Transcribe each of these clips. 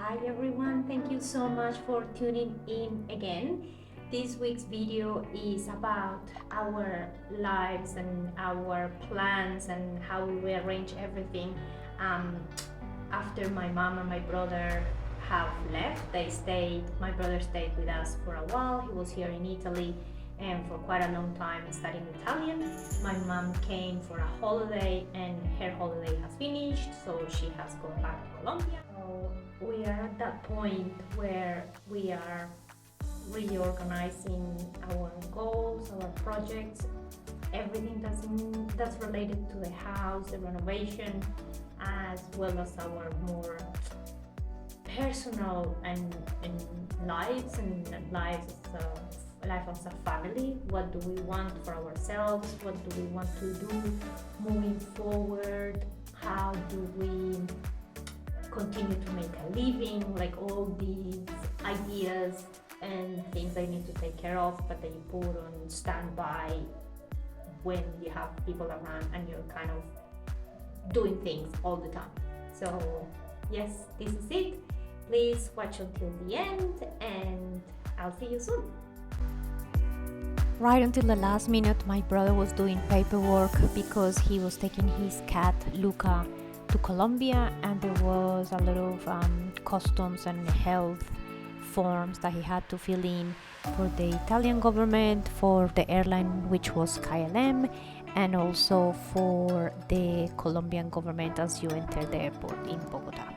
Hi everyone, thank you so much for tuning in again. This week's video is about our lives and our plans and how we rearrange everything after my mom and my brother have left. My brother stayed with us for a while. He was here in Italy and for quite a long time studying Italian. My mom came for a holiday and her holiday has finished, so she has gone back to Colombia. So we are at that point where we are reorganizing our goals, our projects, everything that's related to the house, the renovation, as well as our more personal and lives life as a family. What do we want for ourselves? What do we want to do moving forward? How do we continue to make a living? Like all these ideas and things that you need to take care of, but that you put on standby when you have people around and you're kind of doing things all the time. So yes, this is it. Please watch until the end and I'll see you soon. Right until the last minute, my brother was doing paperwork because he was taking his cat Luca to Colombia, and there was a lot of customs and health forms that he had to fill in for the Italian government, for the airline which was KLM, and also for the Colombian government as you enter the airport in Bogotá.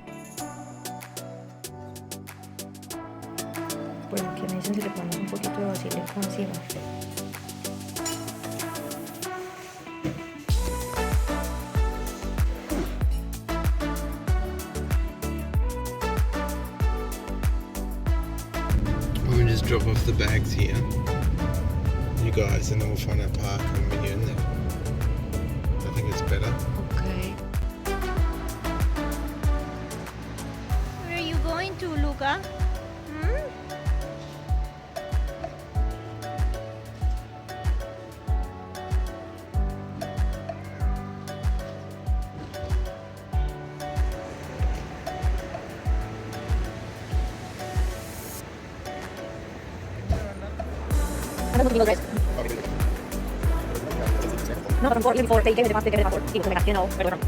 Bueno, que me dicen si le ponemos un poquito de basilico encima. We'll just drop off the bags here, you guys, and then we'll find our park and when you're in there. I think it's better. Okay. Where are you going to, Luca? No, pero before they gave me the passport, digo, me casqué, no, perdón.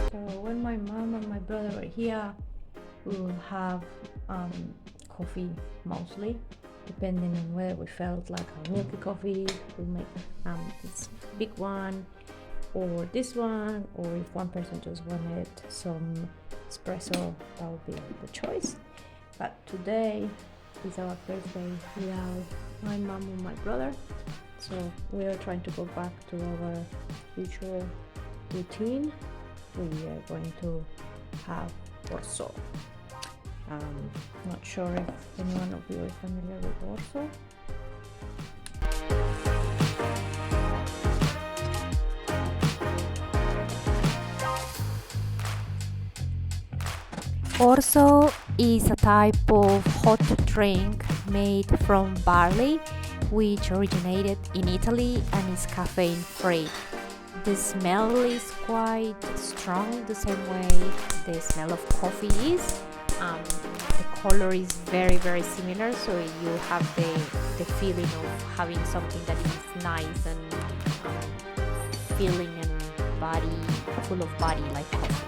So when my mom and my brother are here, we will have coffee mostly, depending on whether we felt like a milky coffee. We'll make this big one or this one, or if one person just wanted some espresso, that would be the choice. But today is our first day without my mom and my brother, so we are trying to go back to our usual routine. We are going to have or so. Not sure if anyone of you is familiar with Orso. Orso is a type of hot drink made from barley, which originated in Italy and is caffeine free. The smell is quite strong, the same way the smell of coffee is. The color is very, very similar, so you have the feeling of having something that is nice and filling and body, full of body like coffee.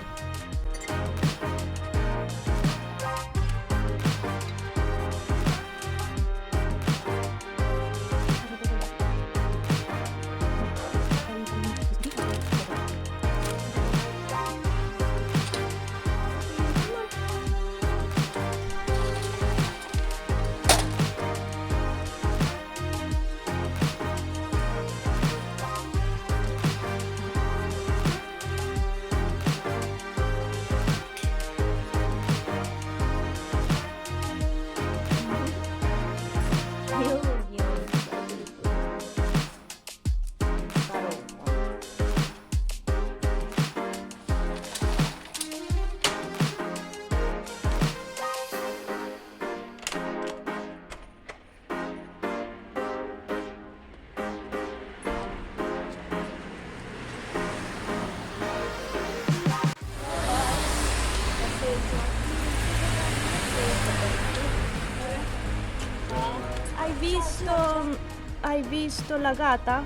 Hai visto la gatta?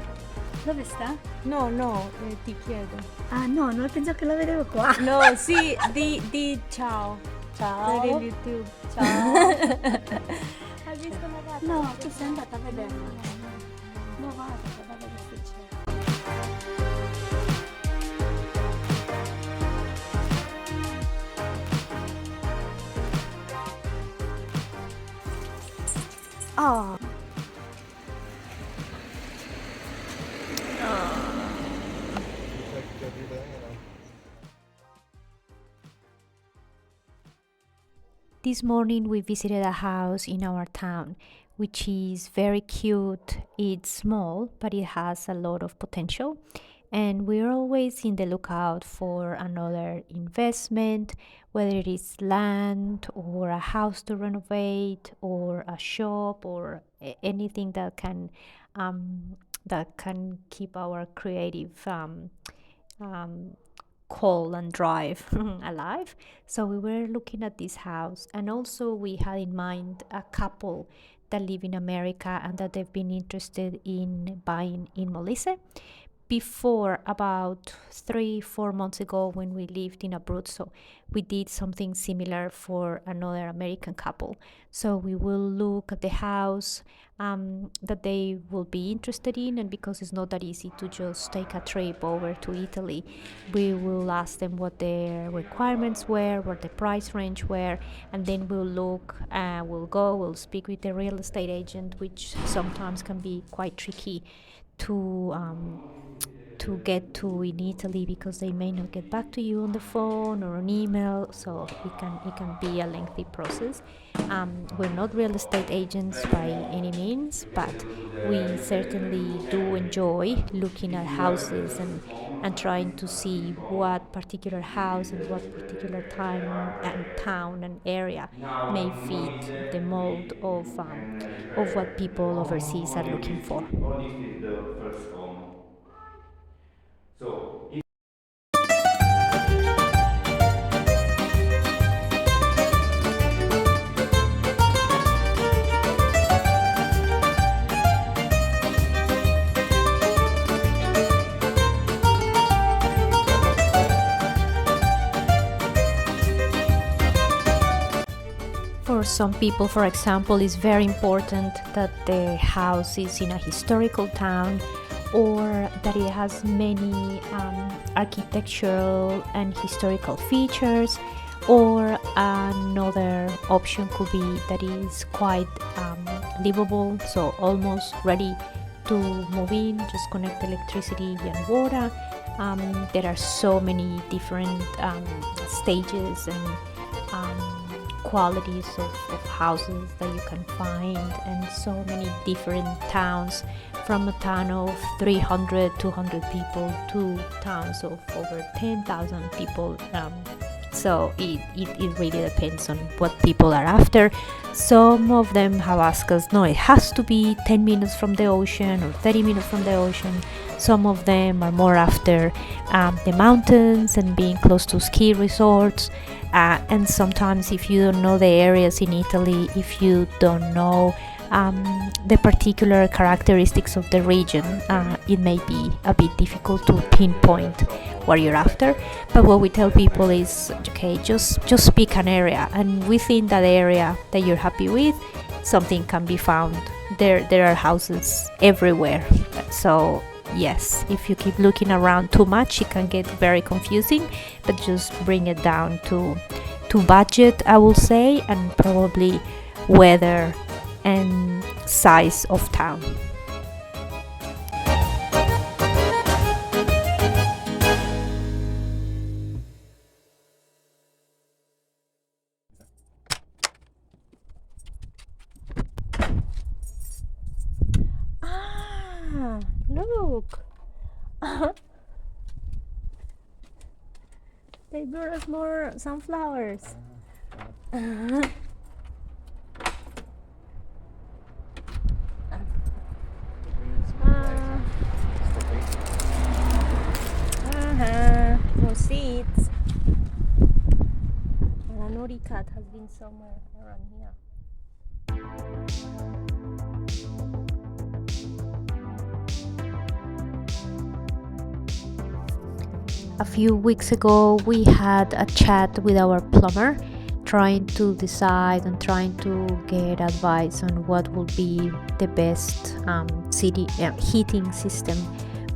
Dove sta? No, no, ti chiedo. Ah no, non penso che la vedevo qua. No, sì, di ciao. Ciao. Per il YouTube. Ciao. Hai visto la gatta? No, tu sei andata a vederla. No, vado a vedere se c'è. Oh. This morning we visited a house in our town, which is very cute. It's small, but it has a lot of potential. And we're always in the lookout for another investment, whether it is land or a house to renovate or a shop or anything that can keep our creative call and drive alive. So we were looking at this house, and also we had in mind a couple that live in America and that they've been interested in buying in Molise. Before, about 3-4 months ago, when we lived in Abruzzo, we did something similar for another American couple. So we will look at the house that they will be interested in, and because it's not that easy to just take a trip over to Italy, we will ask them what their requirements were, what the price range were, and then we'll speak with the real estate agent, which sometimes can be quite tricky to get to in Italy, because they may not get back to you on the phone or on email, so it can be a lengthy process. We're not real estate agents by any means, but we certainly do enjoy looking at houses and trying to see what particular house and what particular time and town and area may fit the mold of what people overseas are looking for. Or this is the first home. So For some people, for example, it's very important that the house is in a historical town, or that it has many architectural and historical features, or another option could be that is quite livable, so almost ready to move in, just connect electricity and water. There are so many different stages and qualities of houses that you can find, and so many different towns, from a town of 300, 200 people to towns of over 10,000 people. So it really depends on what people are after. Some of them have asked us, no, it has to be 10 minutes from the ocean or 30 minutes from the ocean. Some of them are more after the mountains and being close to ski resorts. And sometimes, if you don't know the areas in Italy, if you don't know the particular characteristics of the region, it may be a bit difficult to pinpoint what you're after. But what we tell people is, okay, just pick an area, and within that area that you're happy with, something can be found. There are houses everywhere. So yes, if you keep looking around too much, it can get very confusing, but just bring it down to budget, I will say, and probably weather and size of town. Look. They brought us more sunflowers. More seeds. A naughty cat has been somewhere around here. A few weeks ago, we had a chat with our plumber, trying to decide and trying to get advice on what will be the best heating system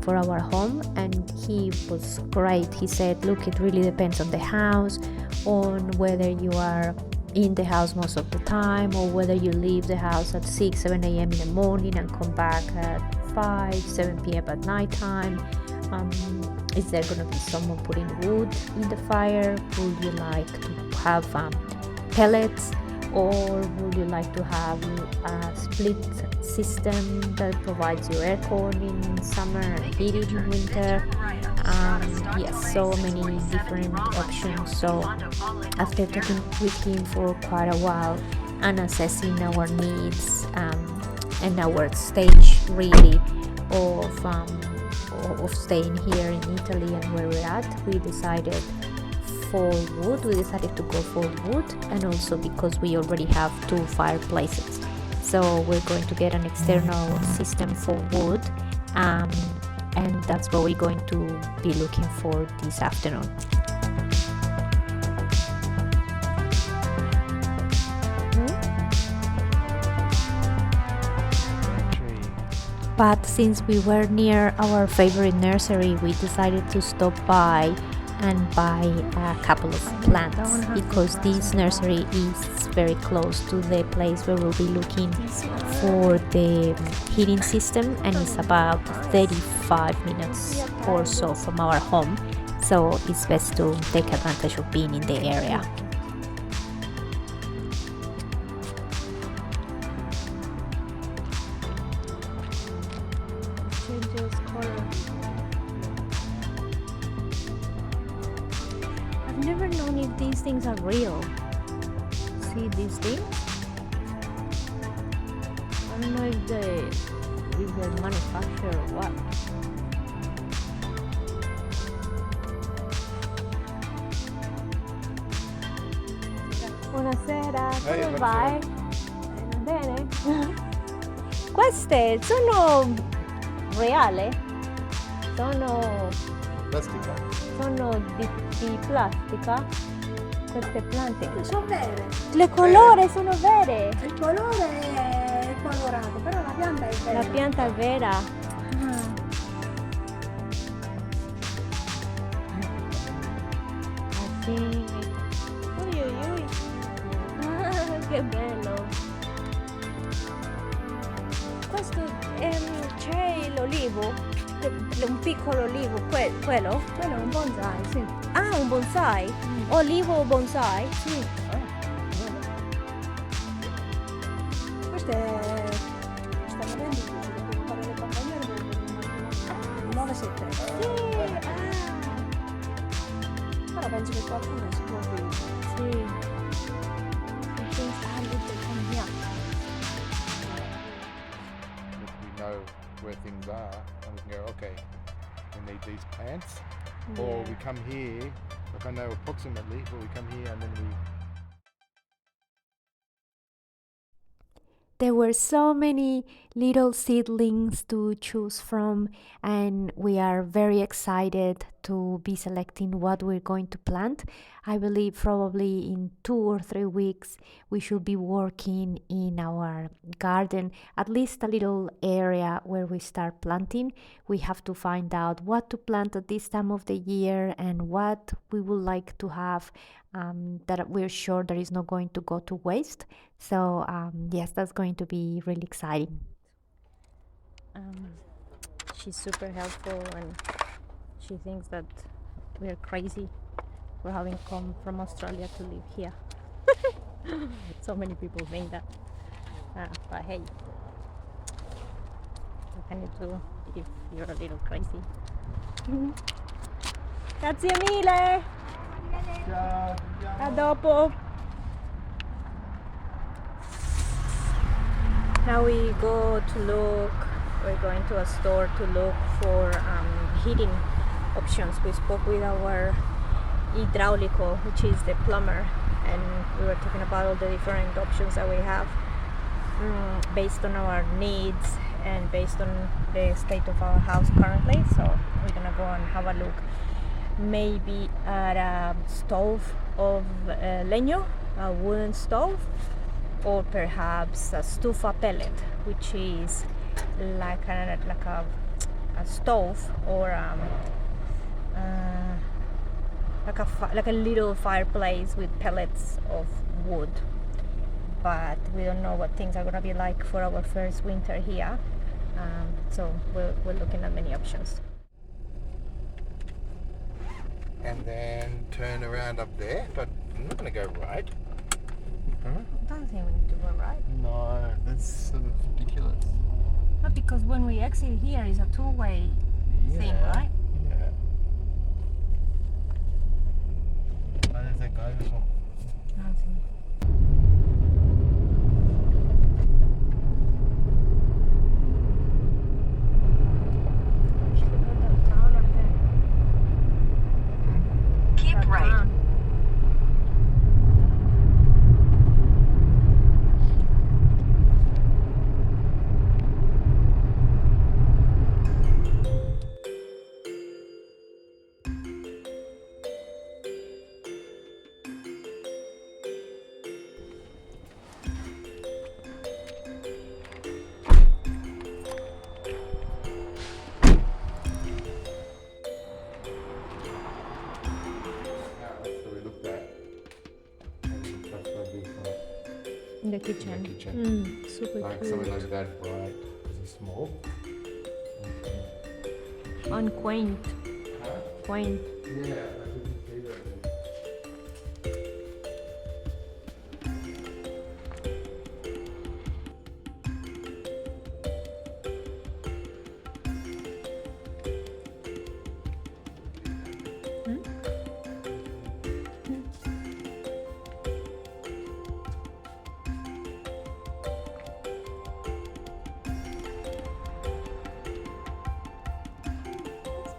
for our home. And he was great. He said, look, it really depends on the house, on whether you are in the house most of the time, or whether you leave the house at 6, 7 a.m. in the morning and come back at 5, 7 p.m. at night time. Is there going to be someone putting wood in the fire? Would you like to have pellets, or would you like to have a split system that provides you aircon in summer and heating in winter? Yes, so many different options. So after talking with him for quite a while and assessing our needs and our stage really of staying here in Italy and where we're at, we decided for wood. We decided to go for wood, and also because we already have 2 fireplaces, so we're going to get an external system for wood, and that's what we're going to be looking for this afternoon. But since we were near our favorite nursery, we decided to stop by and buy a couple of plants, because this nursery is very close to the place where we'll be looking for the heating system, and it's about 35 minutes or so from our home, so it's best to take advantage of being in the area. I've never known if these things are real. See these things? I don't know if they're manufactured or what. Buonasera, come vai? Bene? Queste sono reali? Sono Plastica. Sono di plastica? Queste piante? Sono vere. Le colore sono vere! Il colore è colorato, però la pianta è vera. La pianta è vera. Sì. Ui ui ui. Che bello. Questo c'è l'olivo, un piccolo olivo, quello? Quello è un bonsai, sì. Ah, un bonsai? Olivo bonsai? Sì. stiamo avendo invece dobbiamo fare le bandiere del 9 settembre. Ora penso che qualcuno si può vedere. Sì. Things are little from here. If we know where things are, and we can go, okay, we need these plants, or we come here, like I know approximately, but we come here and then we. There were so many little seedlings to choose from, and we are very excited to be selecting what we're going to plant. I believe probably in 2 or 3 weeks we should be working in our garden, at least a little area where we start planting. We have to find out what to plant at this time of the year and what we would like to have that we're sure that is not going to go to waste. So yes, that's going to be really exciting. She's super helpful, and she thinks that we're crazy for having come from Australia to live here. So many people think that. But hey, what can you do if you're a little crazy? Grazie mille! A dopo! Now we go to look, we're going to a store to look for heating options. We spoke with our hydraulico, which is the plumber, and we were talking about all the different options that we have based on our needs and based on the state of our house currently. So we're gonna go and have a look maybe at a stove of leño, a wooden stove, or perhaps a stufa pellet, which is like a stove or like a little fireplace with pellets of wood. But we don't know what things are gonna be like for our first winter here, so we're looking at many options. And then turn around up there, but I'm not going to go right. Huh? I don't think we need to go right. No, that's sort of ridiculous. Not because when we exit here is a two-way thing, right? Yeah. Oh, there's that guy as well. Nothing. Keep right. That's what we looked at. And that's what we thought. In the kitchen. In the kitchen. Super Like cute. something like that, bright. Is it small? And quaint. Huh? Quaint. Yeah, I didn't see that.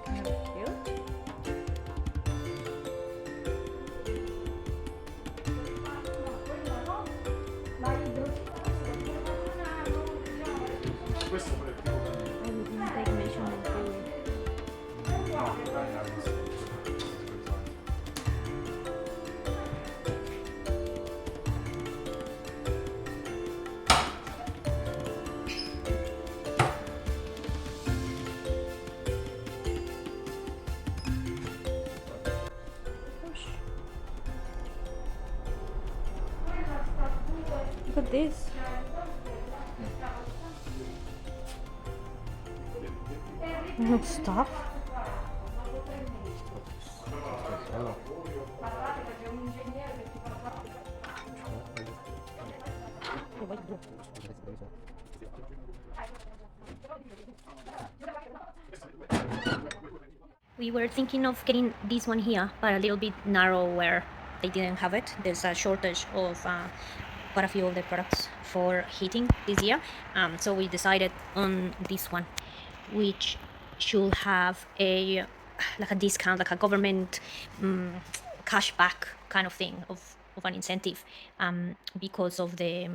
Kind of cute. I didn't take measurements really. Look at this. Look, stuff. We were thinking of getting this one here, but a little bit narrow where they didn't have it. There's a shortage of quite a few of the products for heating this year. So we decided on this one, which should have a like a discount, like a government cashback kind of thing of an incentive, because of the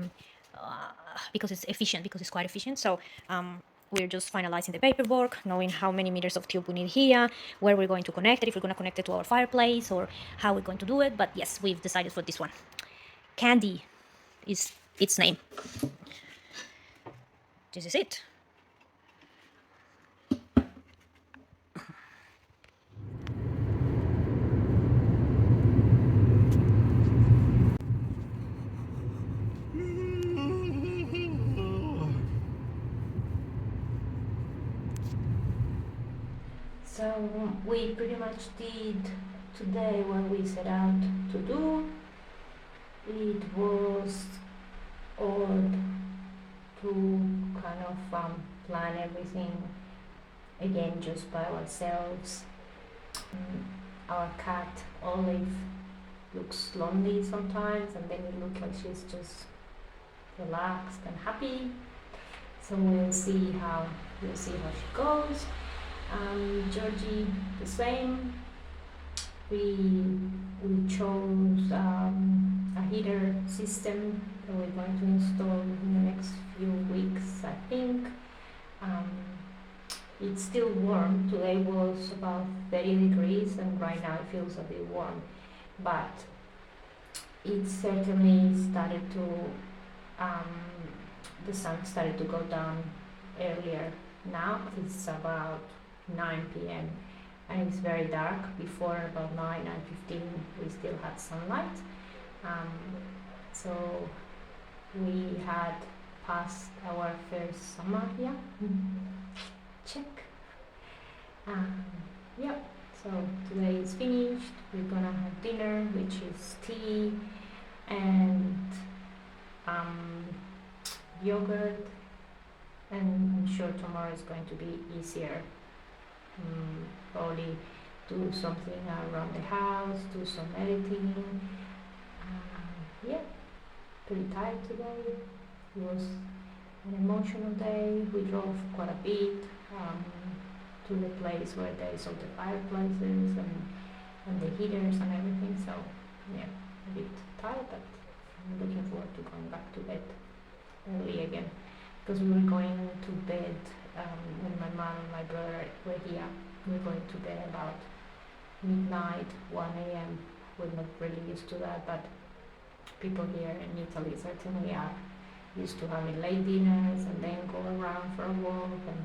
because it's efficient, because it's quite efficient. So we're just finalizing the paperwork, knowing how many meters of tube we need here, where we're going to connect it, if we're going to connect it to our fireplace, or how we're going to do it. But yes, we've decided for this one. Candy is its name. This is it. So we pretty much did today what we set out to do. It was odd to kind of plan everything again just by ourselves. Our cat Olive looks lonely sometimes, and then it looks like she's just relaxed and happy. So we'll see how she goes. Georgie the same. We chose a heater system that we're going to install in the next few weeks, I think. It's still warm. Today was about 30 degrees and right now it feels a bit warm, but it certainly started to the sun started to go down earlier. Now it's about 9 p.m. and it's very dark. Before about 9:15 we still had sunlight. So we had passed our first summer here. Check. Yep. So today is finished. We're gonna have dinner, which is tea and yogurt, and I'm sure tomorrow is going to be easier. Probably do something around the house, do some editing. Yeah, pretty tired today. It was an emotional day. We drove quite a bit to the place where there's all the fireplaces and the heaters and everything. So yeah, a bit tired, but I'm looking forward to going back to bed early again, because we were going to bed when my mom and my brother were here. We were going to bed about midnight, 1 a.m. We're not really used to that, but people here in Italy certainly are used to having late dinners and then go around for a walk, and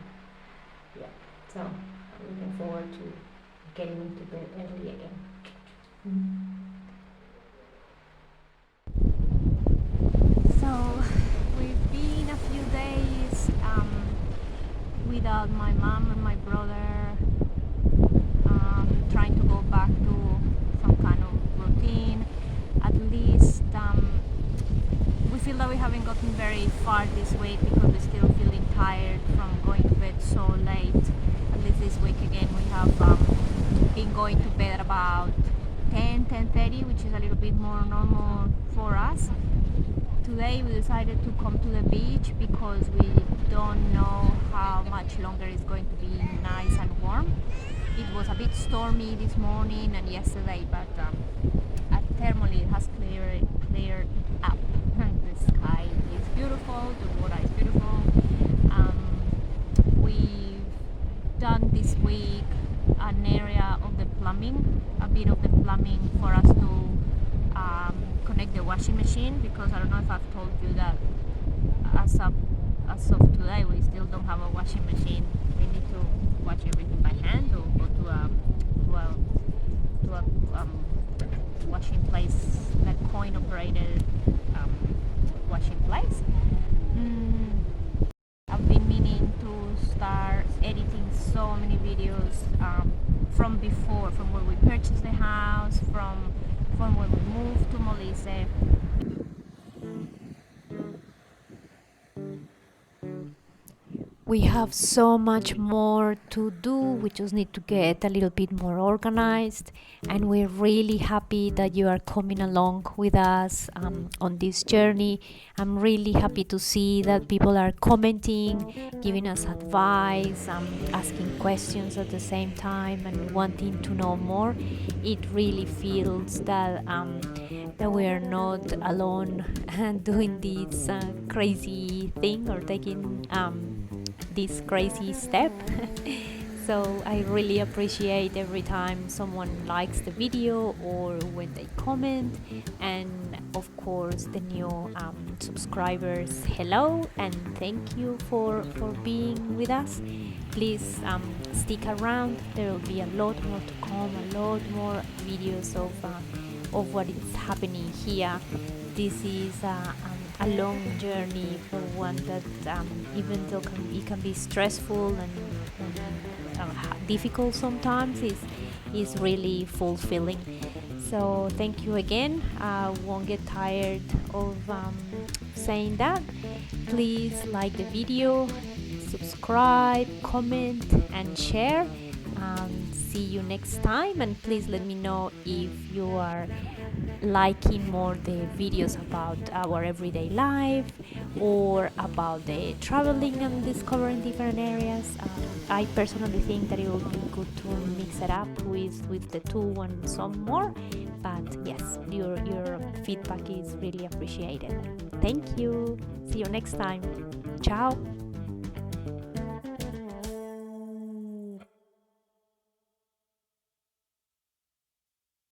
yeah, so I'm looking forward to getting into bed early again. So we've been a few days without my mom and my brother, trying to go back to some kind of routine. At least we feel that we haven't gotten very far this week because we're still feeling tired from going to bed so late. At least this week again we have been going to bed at about 10:30, which is a little bit more normal for us. Today we decided to come to the beach because we don't know how much longer it's going to be nice and warm. It was a bit stormy this morning and yesterday, but thermally it has cleared up. The sky is beautiful, the water is beautiful. We've done this week an area of the plumbing, a bit of the plumbing for us to connect the washing machine, because I don't know if I've told you that as of today we still don't have a washing machine. We need to wash everything by hand or go to a washing place, like coin operated washing place. I've been meaning to start editing so many videos from before, from when we purchased the house, from when we moved to Molise. We have so much more to do. We just need to get a little bit more organized, and we're really happy that you are coming along with us on this journey. I'm really happy to see that people are commenting, giving us advice, asking questions at the same time, and wanting to know more. It really feels that we are not alone and doing this crazy thing or taking this crazy step. So I really appreciate every time someone likes the video or when they comment, and of course the new subscribers, hello and thank you for being with us. Please stick around, there will be a lot more to come, a lot more videos of what is happening here. This is a long journey, for one that even though it can be stressful and difficult sometimes, is really fulfilling. So thank you again. I won't get tired of saying that. Please like the video, subscribe, comment and share. See you next time, and please let me know if you are liking more the videos about our everyday life or about the traveling and discovering different areas. I personally think that it will be good to mix it up with the two and some more, but yes, your feedback is really appreciated. Thank you. See you next time. Ciao.